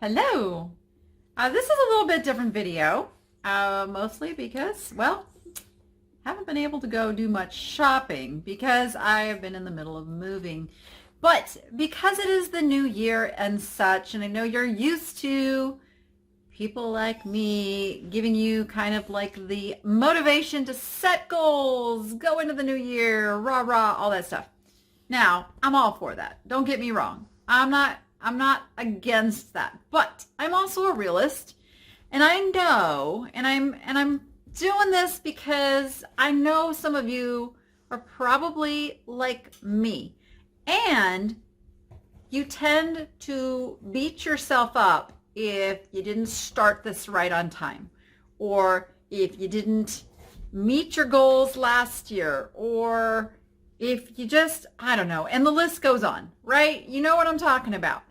Hello. This is a little bit different video, mostly because, well, haven't been able to go do much shopping because I have been in the middle of moving. But because it is the new year and such, and I know you're used to people like me giving you kind of like the motivation to set goals, go into the new year, rah, rah, all that stuff. Now, I'm all for that. Don't get me wrong. I'm not against that, but I'm also a realist, and I know, and I'm doing this because I know some of you are probably like me, and you tend to beat yourself up if you didn't start this right on time, or if you didn't meet your goals last year, or if you just, I don't know, and the list goes on, right? You know what I'm talking about.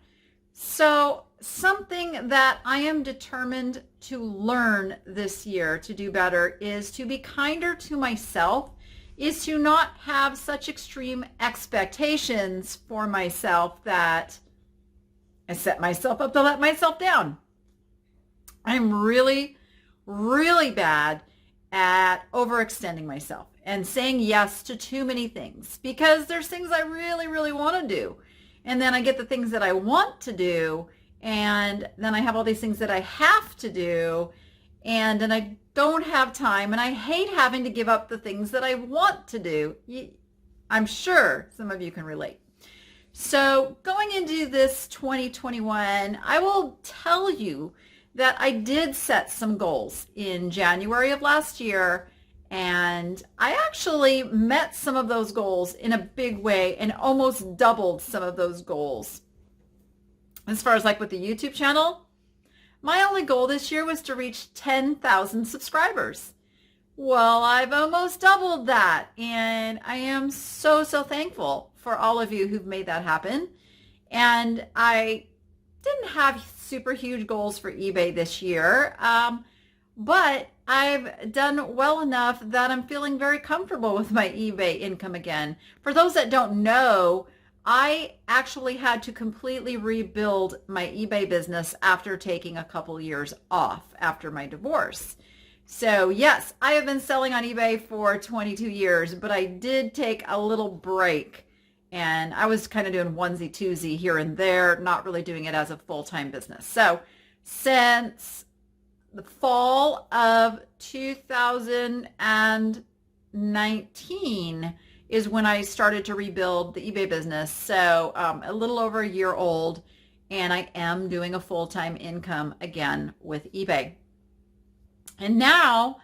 So something that I am determined to learn this year to do better is to be kinder to myself, is to not have such extreme expectations for myself that I set myself up to let myself down. I'm really, really bad at overextending myself and saying yes to too many things because there's things I really, really want to do. And then I get the things that I want to do, and then I have all these things that I have to do, and then I don't have time, and I hate having to give up the things that I want to do. I'm sure some of you can relate. So going into this 2021, I will tell you that I did set some goals in January of last year, and I actually met some of those goals in a big way and almost doubled some of those goals. As far as like with the YouTube channel, my only goal this year was to reach 10,000 subscribers. Well, I've almost doubled that, and I am so, so thankful for all of you who've made that happen. And I didn't have super huge goals for eBay this year, but I've done well enough that I'm feeling very comfortable with my eBay income again. For those that don't know, I actually had to completely rebuild my eBay business after taking a couple years off after my divorce. So yes, I have been selling on eBay for 22 years, but I did take a little break, and I was kind of doing onesie twosie here and there, not really doing it as a full-time business. So since the fall of 2019 is when I started to rebuild the eBay business. So a little over a year old, and I am doing a full-time income again with eBay. And now,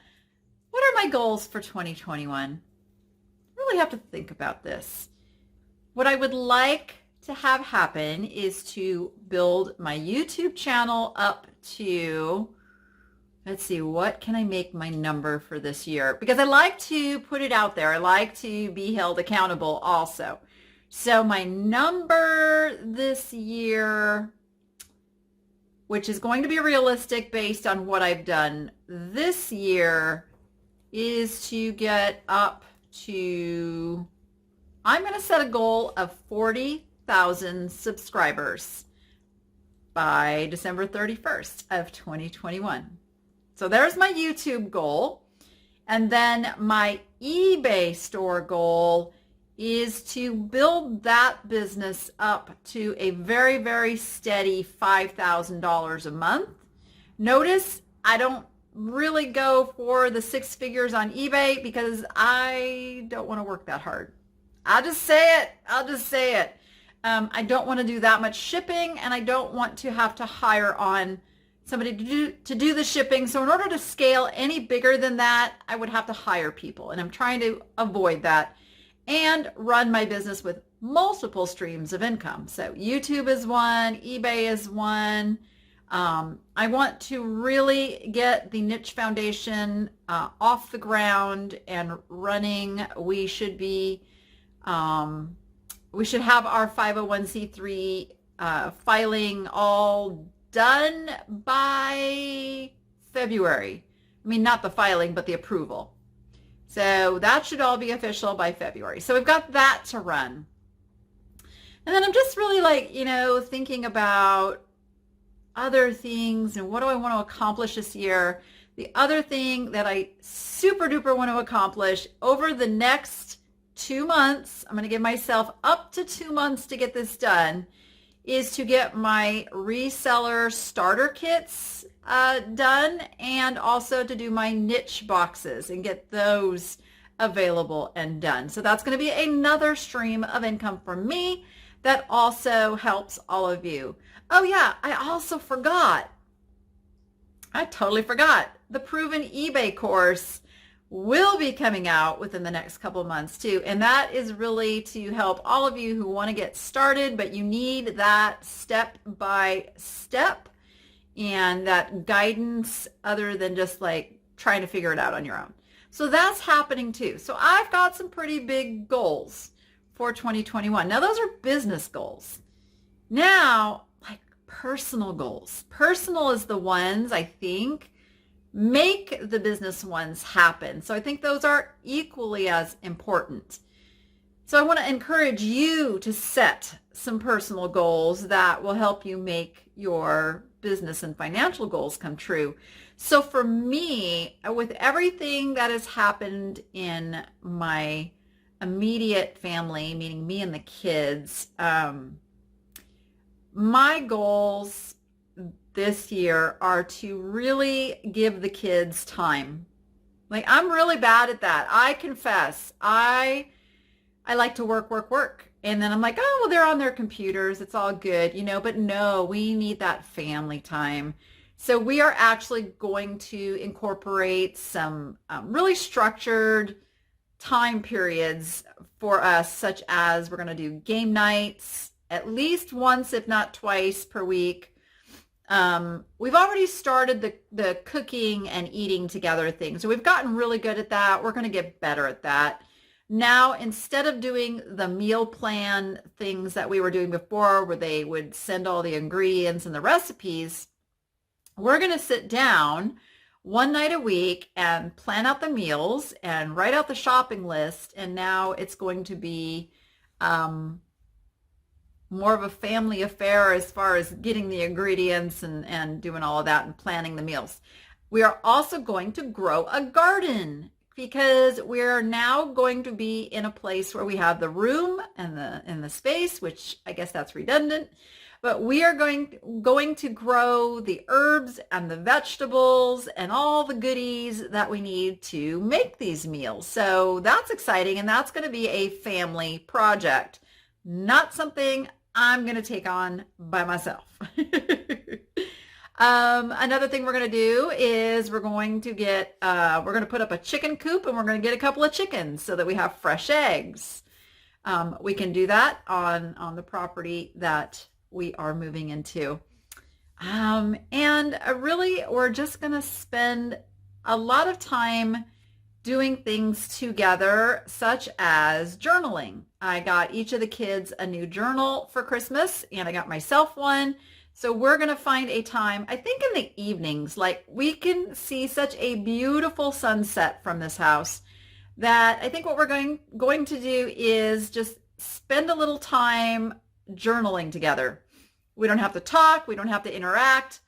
what are my goals for 2021? I really have to think about this. What I would like to have happen is to build my YouTube channel up to, let's see, what can I make my number for this year? Because I like to put it out there. I like to be held accountable also. So my number this year, which is going to be realistic based on what I've done this year, is to get up to, I'm going to set a goal of 40,000 subscribers by December 31st of 2021. So there's my YouTube goal. And then my eBay store goal is to build that business up to a very, very steady $5,000 a month. Notice I don't really go for the six figures on eBay because I don't want to work that hard. I'll just say it. I don't want to do that much shipping, and I don't want to have to hire on somebody to do the shipping. So in order to scale any bigger than that, I would have to hire people, and I'm trying to avoid that and run my business with multiple streams of income. So YouTube is one, eBay is one. I want to really get the niche foundation off the ground and running. We should have our 501c3 filing all done by February. I mean, not the filing, but the approval. So that should all be official by February. So we've got that to run. And then I'm just really thinking about other things and what do I want to accomplish this year. The other thing that I super duper want to accomplish over the next 2 months, I'm going to give myself up to 2 months to get this done, is to get my reseller starter kits done, and also to do my niche boxes and get those available and done. So that's going to be another stream of income for me that also helps all of you. Oh yeah, I also forgot. I totally forgot. The Proven eBay course will be coming out within the next couple of months too. And that is really to help all of you who want to get started, but you need that step by step and that guidance other than just like trying to figure it out on your own. So that's happening too. So I've got some pretty big goals for 2021. Now those are business goals. Now, like personal goals. Personal is the ones I think make the business ones happen. So I think those are equally as important. So I want to encourage you to set some personal goals that will help you make your business and financial goals come true. So for me, with everything that has happened in my immediate family, meaning me and the kids, my goals this year are to really give the kids time. Like I'm really bad at that. I confess. I like to work. And then I'm like, oh, well, they're on their computers. It's all good, but no, we need that family time. So we are actually going to incorporate some really structured time periods for us, such as we're going to do game nights at least once, if not twice per week. We've already started the cooking and eating together thing. So we've gotten really good at that. We're going to get better at that. Now, instead of doing the meal plan things that we were doing before, where they would send all the ingredients and the recipes, we're going to sit down one night a week and plan out the meals and write out the shopping list. And now it's going to be more of a family affair as far as getting the ingredients and doing all of that and planning the meals. We are also going to grow a garden because we're now going to be in a place where we have the room and the space, which I guess that's redundant, but we are going to grow the herbs and the vegetables and all the goodies that we need to make these meals. So that's exciting, and that's going to be a family project, not something I'm going to take on by myself. Another thing we're going to do is we're going to put up a chicken coop, and we're going to get a couple of chickens so that we have fresh eggs. We can do that on the property that we are moving into. And really, we're just going to spend a lot of time doing things together, such as journaling. I got each of the kids a new journal for Christmas, and I got myself one. So we're going to find a time, I think in the evenings, like we can see such a beautiful sunset from this house, that I think what we're going to do is just spend a little time journaling together. We don't have to talk. We don't have to interact.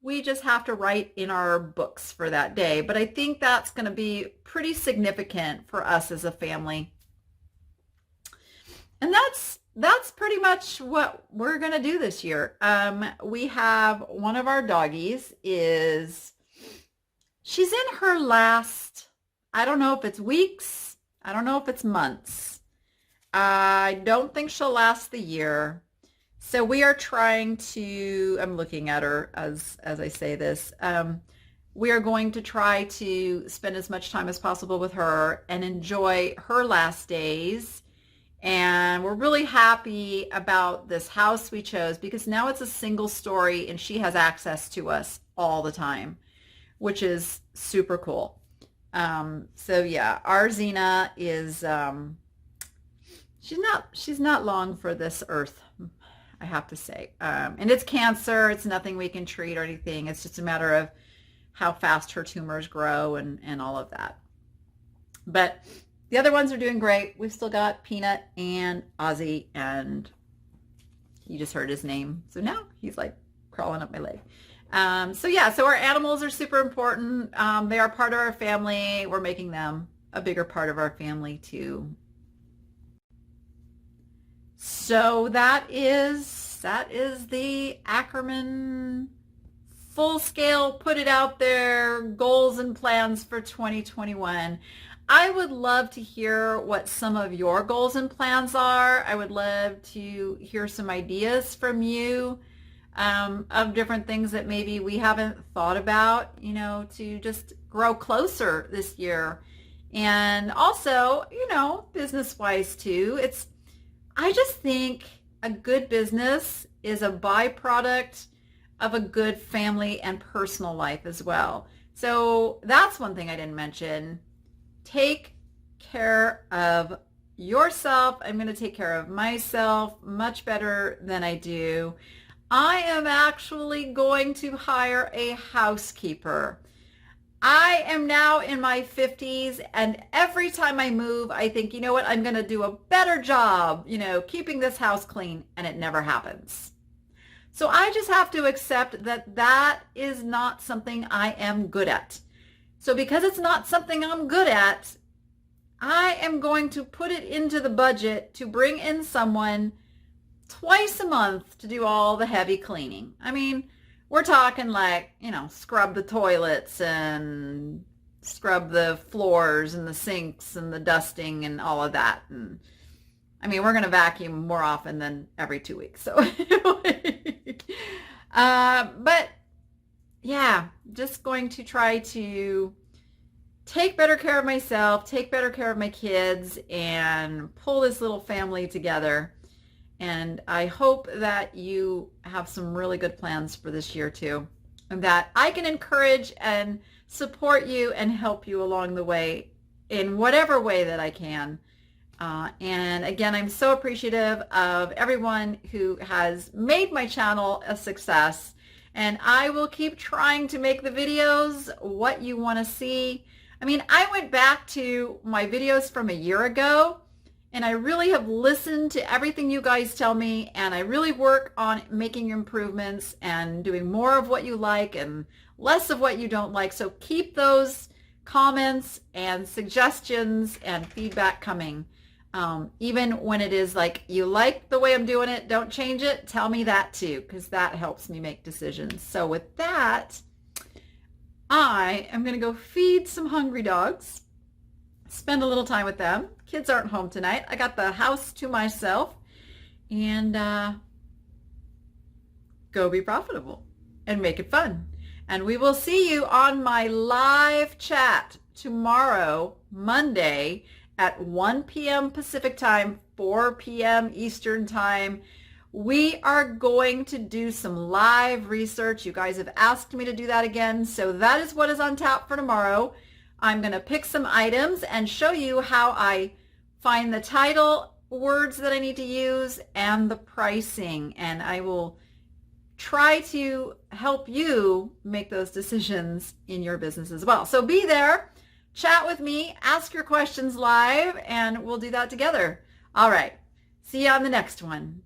We just have to write in our books for that day. But I think that's going to be pretty significant for us as a family. And that's pretty much what we're going to do this year. We have one of our doggies she's in her last, I don't know if it's weeks. I don't know if it's months. I don't think she'll last the year. So we are trying to, I'm looking at her as I say this. We are going to try to spend as much time as possible with her and enjoy her last days. And we're really happy about this house we chose because now it's a single story and she has access to us all the time, which is super cool. So yeah, our Xena is, she's not long for this earth, I have to say. And it's cancer. It's nothing we can treat or anything. It's just a matter of how fast her tumors grow and all of that. But the other ones are doing great. We've still got Peanut and Ozzy, and you just heard his name. So now he's like crawling up my leg. So our animals are super important. They are part of our family. We're making them a bigger part of our family too. So that is the Ackerman full scale, put it out there, goals and plans for 2021. I would love to hear what some of your goals and plans are. I would love to hear some ideas from you of different things that maybe we haven't thought about, to just grow closer this year. And also, business-wise too. I just think a good business is a byproduct of a good family and personal life as well. So that's one thing I didn't mention. Take care of yourself. I'm going to take care of myself much better than I do. I am actually going to hire a housekeeper. I am now in my 50s, and every time I move, I think, you know what, I'm going to do a better job, keeping this house clean, and it never happens. So I just have to accept that that is not something I am good at. So because it's not something I'm good at, I am going to put it into the budget to bring in someone twice a month to do all the heavy cleaning. I mean, we're talking like, scrub the toilets and scrub the floors and the sinks and the dusting and all of that. And I mean, we're going to vacuum more often than every 2 weeks. So but yeah, just going to try to take better care of myself, take better care of my kids, and pull this little family together. And I hope that you have some really good plans for this year too, and that I can encourage and support you and help you along the way in whatever way that I can. And again, I'm so appreciative of everyone who has made my channel a success. And I will keep trying to make the videos what you want to see. I mean, I went back to my videos from a year ago, and I really have listened to everything you guys tell me, and I really work on making improvements and doing more of what you like and less of what you don't like. So keep those comments and suggestions and feedback coming. Even when it is like, you like the way I'm doing it, don't change it, tell me that too, because that helps me make decisions. So with that, I am going to go feed some hungry dogs, spend a little time with them. Kids aren't home tonight. I got the house to myself, and go be profitable and make it fun. And we will see you on my live chat tomorrow, Monday, at 1 p.m. Pacific time, 4 p.m. Eastern time. We are going to do some live research. You guys have asked me to do that again, so that is what is on tap for tomorrow. I'm going to pick some items and show you how I find the title words that I need to use and the pricing, and I will try to help you make those decisions in your business as well. So be there. Chat with me, ask your questions live, and we'll do that together. All right. See you on the next one.